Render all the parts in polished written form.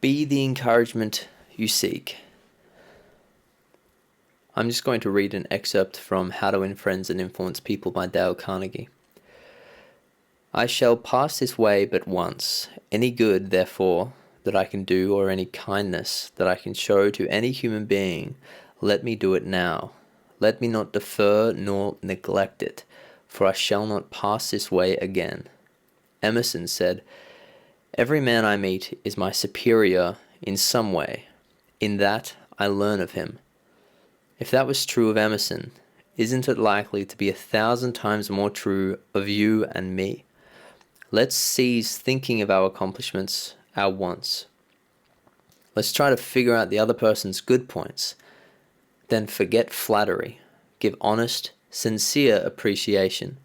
Be the encouragement you seek. I'm just going to read an excerpt from How to Win Friends and Influence People by Dale Carnegie. I shall pass this way but once. Any good, therefore, that I can do, or any kindness that I can show to any human being, let me do it now. Let me not defer nor neglect it, for I shall not pass this way again. Emerson said, "Every man I meet is my superior in some way. In that I learn of him." If that was true of Emerson, isn't it likely to be 1,000 times more true of you and me? Let's cease thinking of our accomplishments, our wants. Let's try to figure out the other person's good points. Then forget flattery. Give honest, sincere appreciation.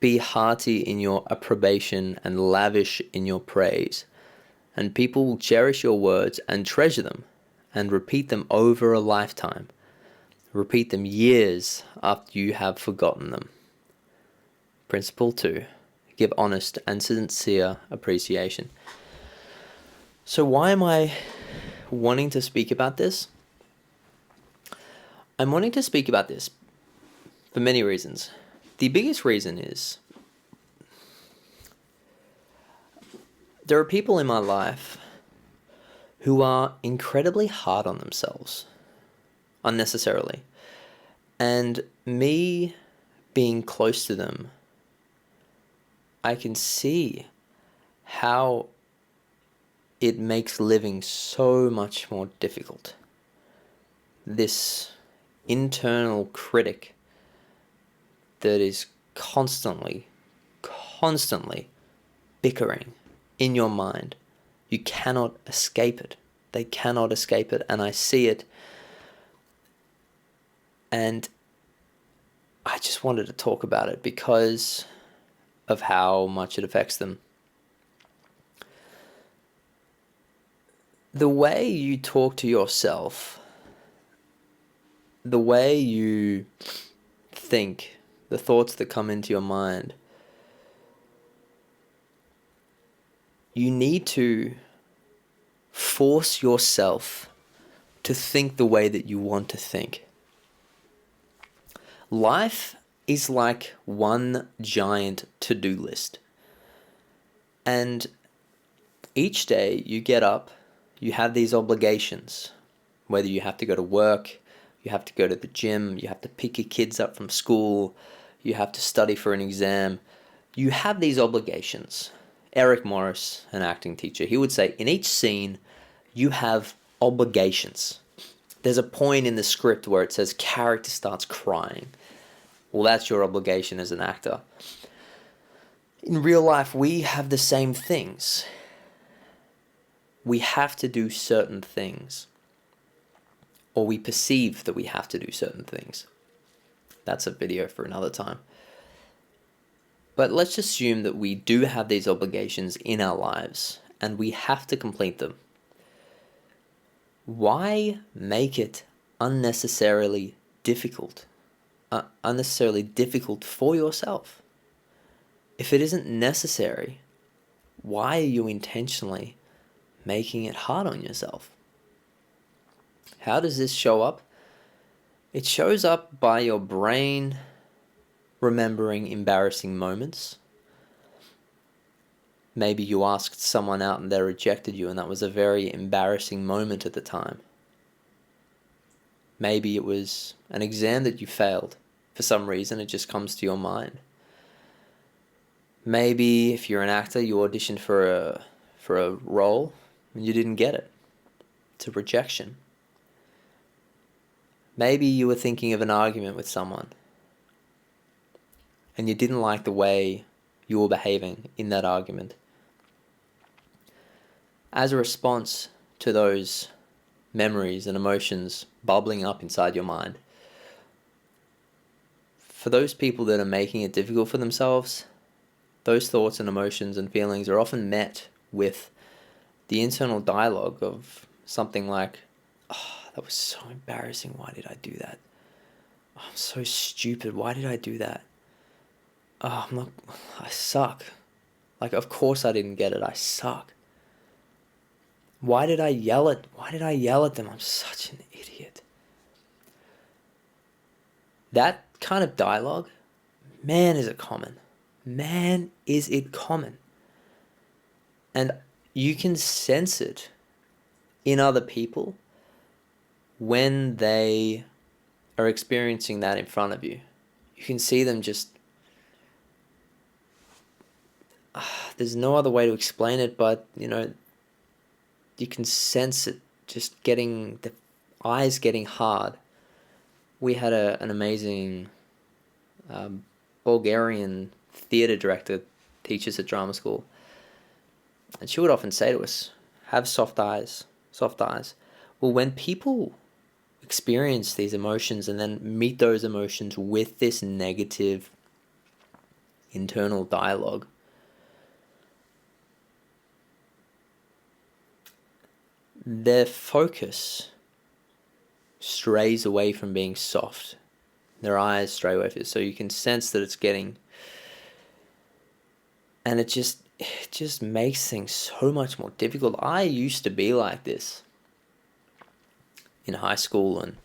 Be hearty in your approbation and lavish in your praise. And people will cherish your words and treasure them and repeat them over a lifetime. Repeat them years after you have forgotten them. Principle 2. Give honest and sincere appreciation. So why am I wanting to speak about this? I'm wanting to speak about this for many reasons. The biggest reason is there are people in my life who are incredibly hard on themselves, unnecessarily. And me being close to them, I can see how it makes living so much more difficult. This internal critic that is constantly bickering in your mind. You cannot escape it. They cannot escape it, and I see it. And I just wanted to talk about it because of how much it affects them. The way you talk to yourself, the way you think, the thoughts that come into your mind, you need to force yourself to think the way that you want to think. Life is like one giant to-do list. And each day you get up, you have these obligations, whether you have to go to work, you have to go to the gym, you have to pick your kids up from school, you have to study for an exam. You have these obligations. Eric Morris, an acting teacher, he would say, in each scene, you have obligations. There's a point in the script where it says character starts crying. Well, that's your obligation as an actor. In real life, we have the same things. We have to do certain things. Or we perceive that we have to do certain things. That's a video for another time. But let's assume that we do have these obligations in our lives and we have to complete them. Why make it unnecessarily difficult? Unnecessarily difficult for yourself? If it isn't necessary, why are you intentionally making it hard on yourself? How does this show up? It shows up by your brain remembering embarrassing moments. Maybe you asked someone out and they rejected you and that was a very embarrassing moment at the time. Maybe it was an exam that you failed. For some reason, it just comes to your mind. Maybe if you're an actor, you auditioned for a role and you didn't get it. It's a rejection. Maybe you were thinking of an argument with someone and you didn't like the way you were behaving in that argument. As a response to those memories and emotions bubbling up inside your mind, for those people that are making it difficult for themselves, those thoughts and emotions and feelings are often met with the internal dialogue of something like, "Oh, that was so embarrassing. Why did I do that? Oh, I'm so stupid. Why did I do that? Oh, I suck. Like, of course I didn't get it. I suck." Why did I yell at them? I'm such an idiot. That kind of dialogue, man, is it common. Man, is it common. And you can sense it in other people when they are experiencing that in front of you. You can see them just... there's no other way to explain it, but, you can sense it just getting... the eyes getting hard. We had an amazing Bulgarian theatre director teach us at drama school. And she would often say to us, have soft eyes, soft eyes. Well, when people experience these emotions and then meet those emotions with this negative internal dialogue, their focus strays away from being soft. Their eyes stray away from it. So you can sense that it's getting... and it just makes things so much more difficult. I used to be like this in high school and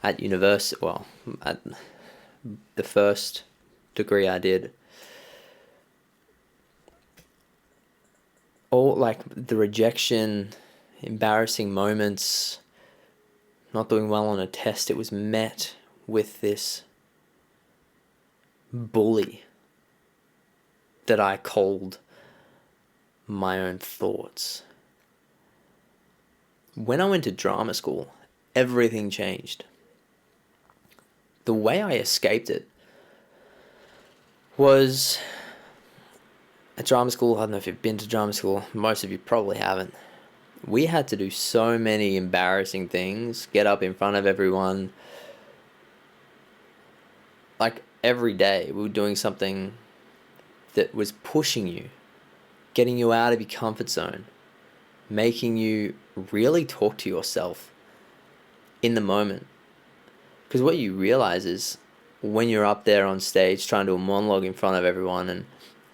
at university. Well, at the first degree I did, all like the rejection, embarrassing moments, not doing well on a test, it was met with this bully that I called my own thoughts. When I went to drama school, everything changed. The way I escaped it was at drama school. I don't know if you've been to drama school. Most of you probably haven't. We had to do so many embarrassing things, get up in front of everyone. Like every day we were doing something that was pushing you, getting you out of your comfort zone, making you really talk to yourself in the moment. Because what you realize is when you're up there on stage trying to do a monologue in front of everyone, and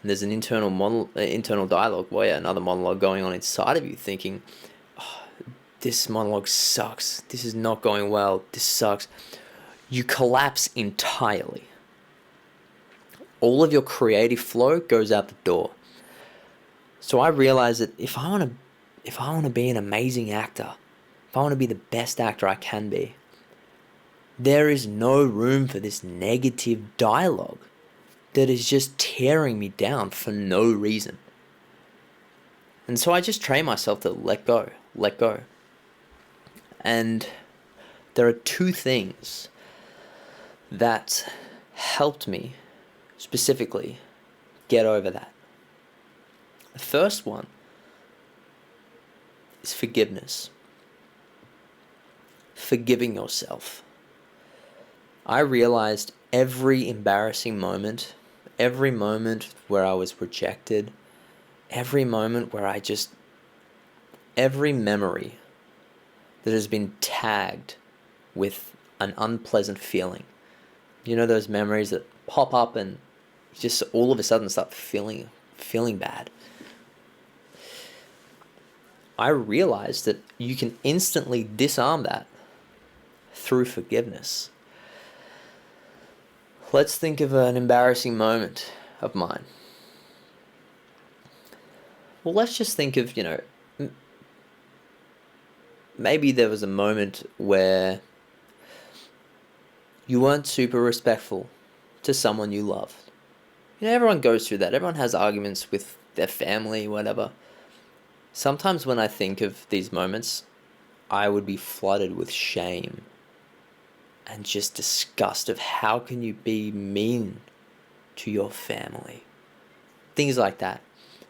there's an internal dialogue, well, yeah, another monologue going on inside of you, thinking, oh, this monologue sucks, this is not going well, this sucks. You collapse entirely. All of your creative flow goes out the door. So I realized that if I want to be an amazing actor, if I want to be the best actor I can be, there is no room for this negative dialogue that is just tearing me down for no reason. And so I just train myself to let go. And there are two things that helped me specifically get over that. The first one is forgiveness. Forgiving yourself. I realized every embarrassing moment, every moment where I was rejected, every moment where every memory that has been tagged with an unpleasant feeling. You know those memories that pop up and just all of a sudden start feeling bad. I realized that you can instantly disarm that through forgiveness. Let's think of an embarrassing moment of mine. Well, let's just think of, maybe there was a moment where you weren't super respectful to someone you loved. Everyone goes through that. Everyone has arguments with their family, whatever. Sometimes when I think of these moments, I would be flooded with shame and just disgust of how can you be mean to your family. Things like that.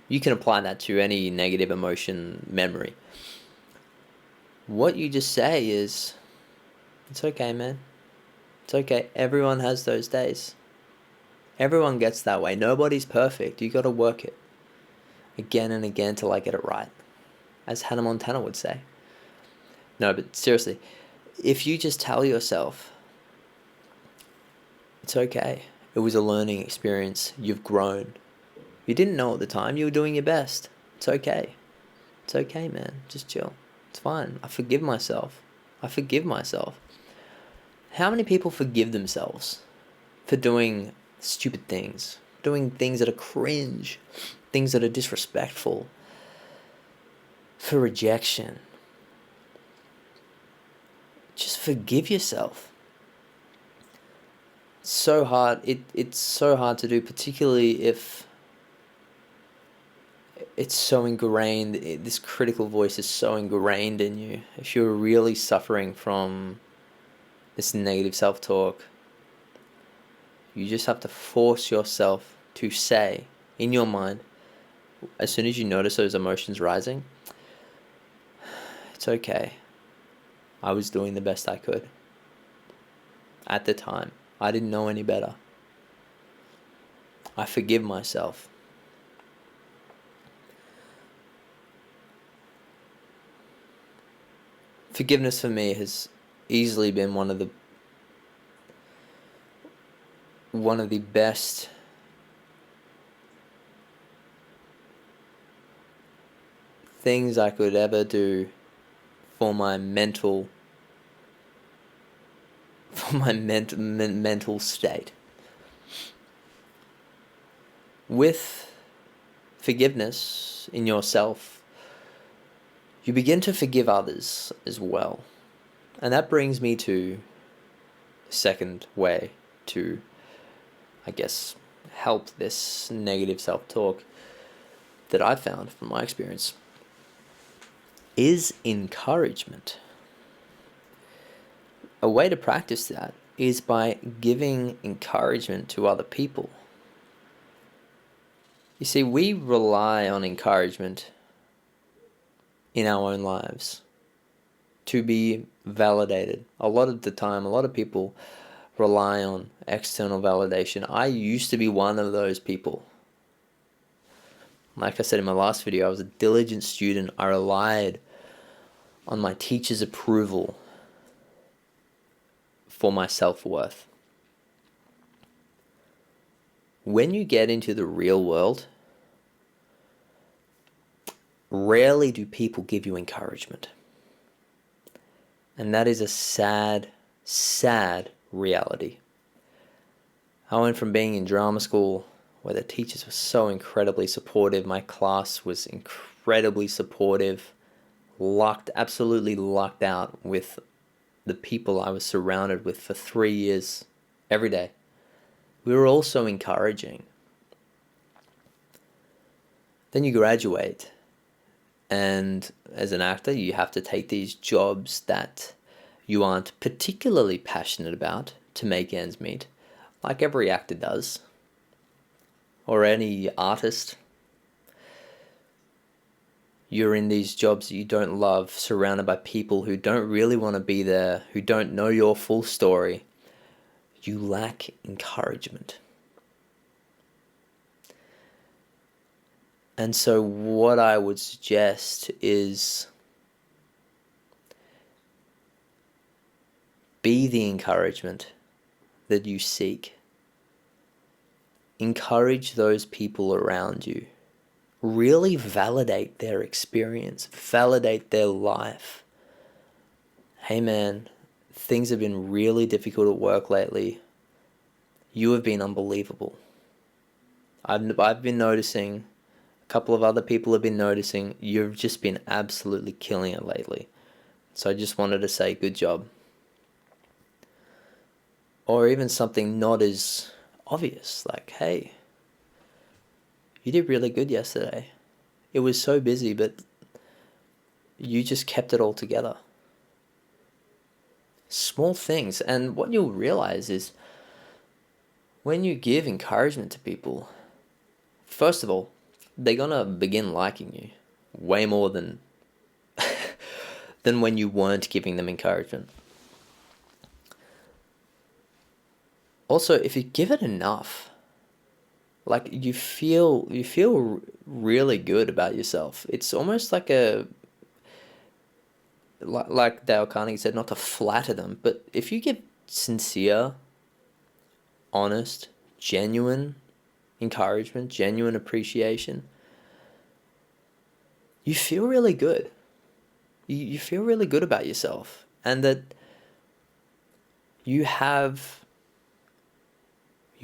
You can apply that to any negative emotion memory. What you just say is, it's okay, man. It's okay. Everyone has those days. Everyone gets that way. Nobody's perfect. You got to work it again and again till I get it right, as Hannah Montana would say. No, but seriously, if you just tell yourself, it's okay. It was a learning experience. You've grown. You didn't know at the time. You were doing your best. It's okay. It's okay, man. Just chill. It's fine. I forgive myself. How many people forgive themselves for doing stupid things, doing things that are cringe, things that are disrespectful, for rejection? Just forgive yourself. It's so hard. It's so hard to do, particularly if it's so ingrained. This critical voice is so ingrained in you. If you're really suffering from this negative self-talk, you just have to force yourself to say in your mind, as soon as you notice those emotions rising, it's okay. I was doing the best I could. At the time, I didn't know any better. I forgive myself. Forgiveness for me has easily been one of the best things I could ever do for my mental state. With forgiveness in yourself, you begin to forgive others as well. And that brings me to the second way to, I guess, help this negative self-talk that I found from my experience is encouragement. A way to practice that is by giving encouragement to other people. You see, we rely on encouragement in our own lives to be validated. A lot of the time, a lot of people rely on external validation. I used to be one of those people. Like I said in my last video, I was a diligent student. I relied on my teacher's approval for my self-worth. When you get into the real world, rarely do people give you encouragement. And that is a sad, sad reality. I went from being in drama school, where the teachers were so incredibly supportive, my class was incredibly supportive, absolutely lucked out with the people I was surrounded with for 3 years, every day. We were all so encouraging. Then you graduate, and as an actor, you have to take these jobs that you aren't particularly passionate about to make ends meet, like every actor does, or any artist. You're in these jobs that you don't love, surrounded by people who don't really want to be there, who don't know your full story. You lack encouragement. And so what I would suggest is be the encouragement that you seek. Encourage those people around you. Really validate their experience, validate their life. Hey man, things have been really difficult at work lately. You have been unbelievable. I've been noticing, a couple of other people have been noticing, you've just been absolutely killing it lately. So I just wanted to say good job. Or even something not as obvious, like, hey, you did really good yesterday. It was so busy, but you just kept it all together. Small things. And what you'll realize is when you give encouragement to people, first of all, they're gonna begin liking you way more than when you weren't giving them encouragement. Also, if you give it enough, like you feel really good about yourself. It's almost like like Dale Carnegie said, not to flatter them, but if you give sincere, honest, genuine encouragement, genuine appreciation, you feel really good. You feel really good about yourself, and that you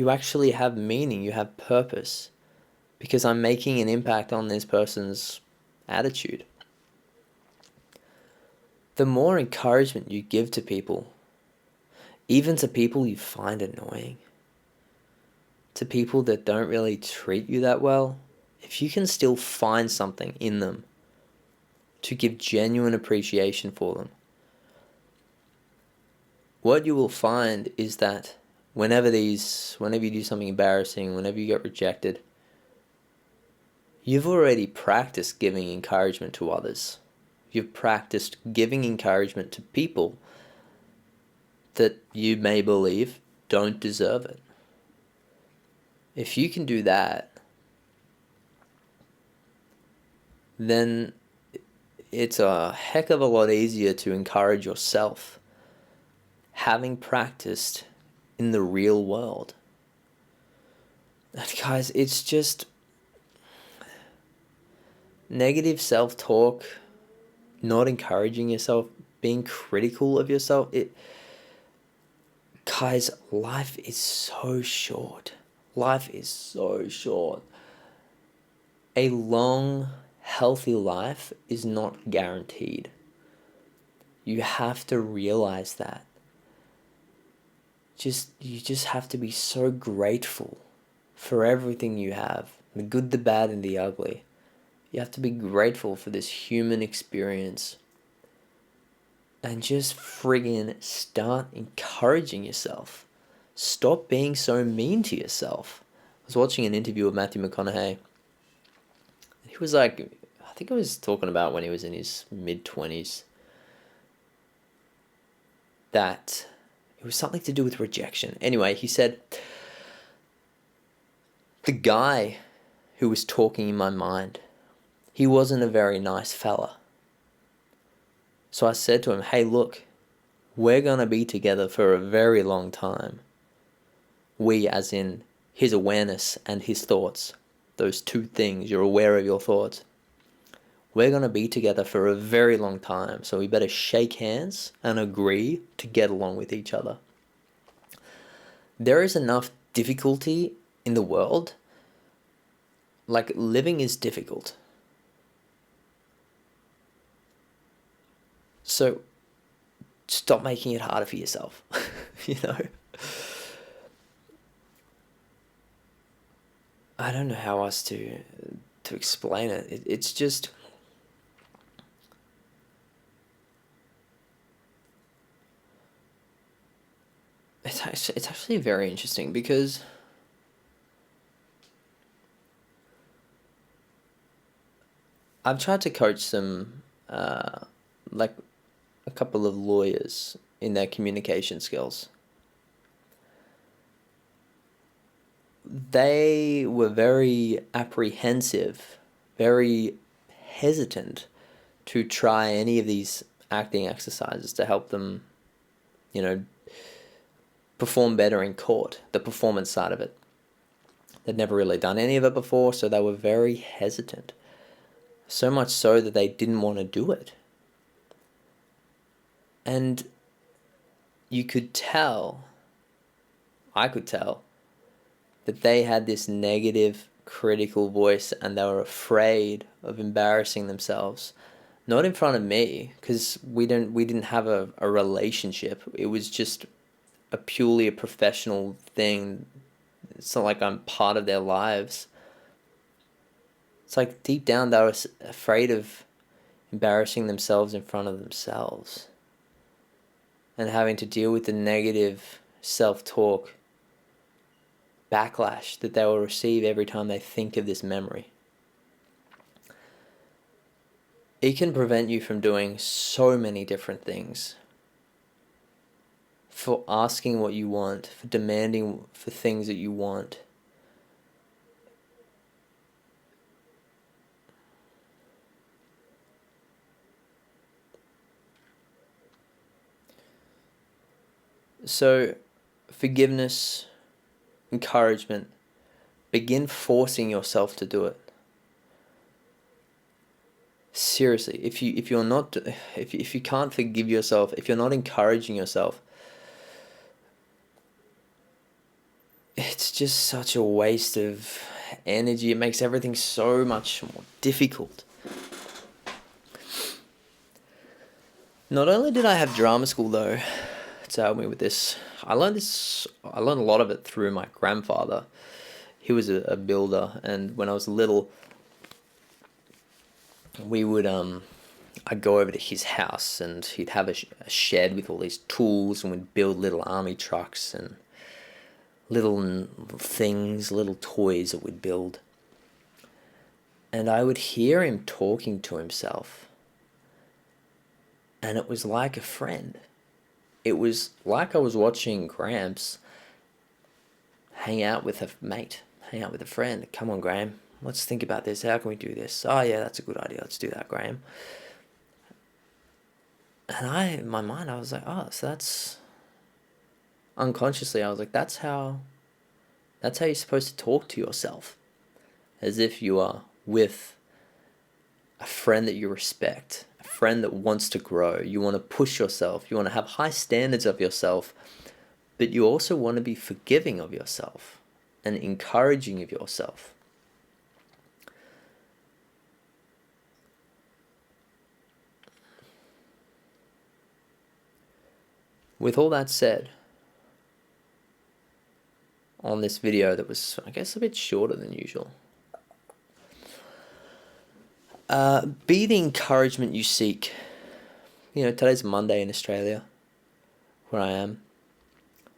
actually have meaning, you have purpose, because I'm making an impact on this person's attitude. The more encouragement you give to people, even to people you find annoying, to people that don't really treat you that well, if you can still find something in them to give genuine appreciation for them, what you will find is that whenever you do something embarrassing, whenever you get rejected, you've already practiced giving encouragement to others. You've practiced giving encouragement to people that you may believe don't deserve it. If you can do that, then it's a heck of a lot easier to encourage yourself, having practiced in the real world. And guys, it's just negative self-talk, not encouraging yourself, being critical of yourself. Guys, life is so short. Life is so short. A long, healthy life is not guaranteed. You have to realize that. You just have to be so grateful for everything you have, the good, the bad, and the ugly. You have to be grateful for this human experience. And just friggin' start encouraging yourself. Stop being so mean to yourself. I was watching an interview with Matthew McConaughey. He was like, I think he was talking about when he was in his mid-20s, that it was something to do with rejection. Anyway, he said, the guy who was talking in my mind, he wasn't a very nice fella. So I said to him, hey, look, we're going to be together for a very long time. We, as in his awareness and his thoughts. Those two things, you're aware of your thoughts. We're going to be together for a very long time, so we better shake hands and agree to get along with each other. There is enough difficulty in the world. Like, living is difficult. So stop making it harder for yourself. I don't know how else to explain it. It's just, it's actually very interesting, because I've tried to coach some like a couple of lawyers in their communication skills. They were very apprehensive, very hesitant to try any of these acting exercises to help them, perform better in court, the performance side of it. They'd never really done any of it before, so they were very hesitant. So much so that they didn't want to do it. And you could tell, I could tell, that they had this negative, critical voice, and they were afraid of embarrassing themselves. Not in front of me, because we didn't have a relationship. It was just purely a professional thing. It's not like I'm part of their lives. It's like deep down they were afraid of embarrassing themselves in front of themselves, and having to deal with the negative self-talk backlash that they will receive every time they think of this memory. It can prevent you from doing so many different things. For asking what you want, for demanding for things that you want. So, forgiveness, encouragement, begin forcing yourself to do it. seriously, if you're not, if you can't forgive yourself, if you're not encouraging yourself, it's just such a waste of energy. It makes everything so much more difficult. Not only did I have drama school though to help me with this, I learned a lot of it through my grandfather. He was a builder, and when I was little, we would I'd go over to his house, and he'd have a shed with all these tools, and we'd build little army trucks and little things, little toys that we'd build. And I would hear him talking to himself, and it was like a friend. It was like I was watching Gramps hang out with a mate, hang out with a friend. Come on, Graham, let's think about this. How can we do this? Oh yeah, that's a good idea. Let's do that, Graham. And in my mind, I was like, oh, so that's, unconsciously, I was like, that's how you're supposed to talk to yourself, as if you are with a friend that you respect, a friend that wants to grow. You want to push yourself, you want to have high standards of yourself, but you also want to be forgiving of yourself and encouraging of yourself. With all that said, on this video that was, I guess, a bit shorter than usual, be the encouragement you seek. You know, today's Monday in Australia, where I am.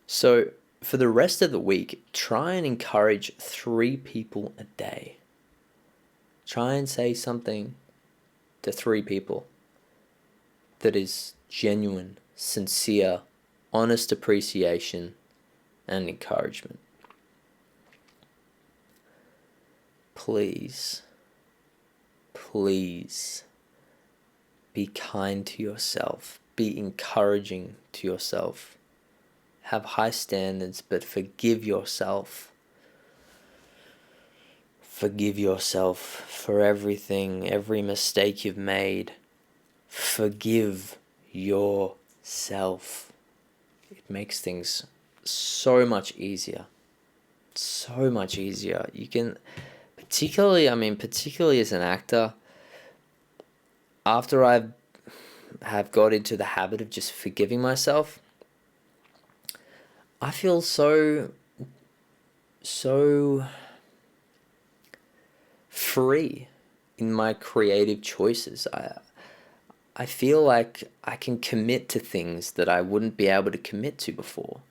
So for the rest of the week, try and encourage 3 people a day. Try and say something to 3 people that is genuine, sincere, honest appreciation and encouragement. Please be kind to yourself. Be encouraging to yourself. Have high standards, but forgive yourself. Forgive yourself for everything, every mistake you've made. Forgive yourself. It makes things so much easier. So much easier. You can, particularly as an actor, after I have got into the habit of just forgiving myself, I feel so free in my creative choices. I feel like I can commit to things that I wouldn't be able to commit to before.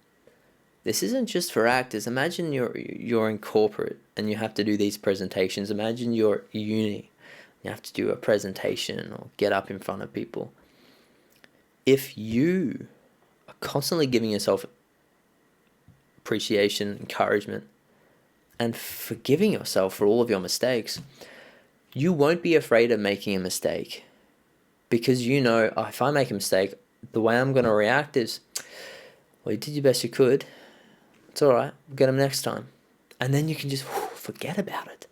This isn't just for actors. Imagine you're in corporate and you have to do these presentations. Imagine you're at uni, you have to do a presentation or get up in front of people. If you are constantly giving yourself appreciation, encouragement, and forgiving yourself for all of your mistakes, you won't be afraid of making a mistake, because you know, oh, if I make a mistake, the way I'm going to react is, well, you did your best you could. It's all right. We'll get them next time. And then you can just forget about it.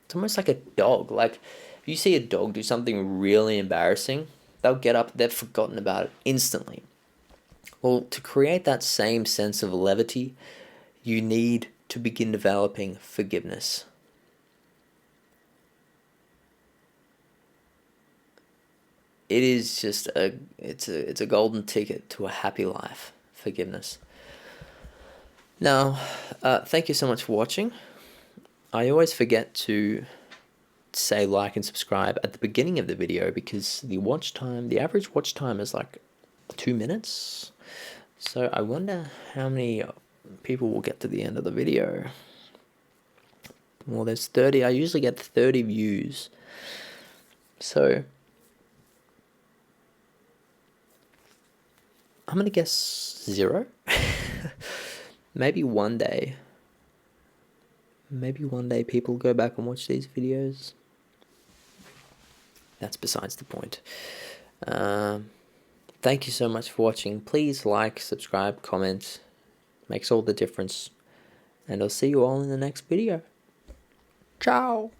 It's almost like a dog. Like, if you see a dog do something really embarrassing, they'll get up, they've forgotten about it instantly. Well, to create that same sense of levity, you need to begin developing forgiveness. It is just it's a golden ticket to a happy life, forgiveness. Now, thank you so much for watching. I always forget to say like and subscribe at the beginning of the video, because the average watch time is like 2 minutes. So I wonder how many people will get to the end of the video. Well, there's 30. I usually get 30 views. So I'm going to guess 0. Maybe one day people go back and watch these videos. That's besides the point. Thank you so much for watching. Please like, subscribe, comment. Makes all the difference. And I'll see you all in the next video. Ciao!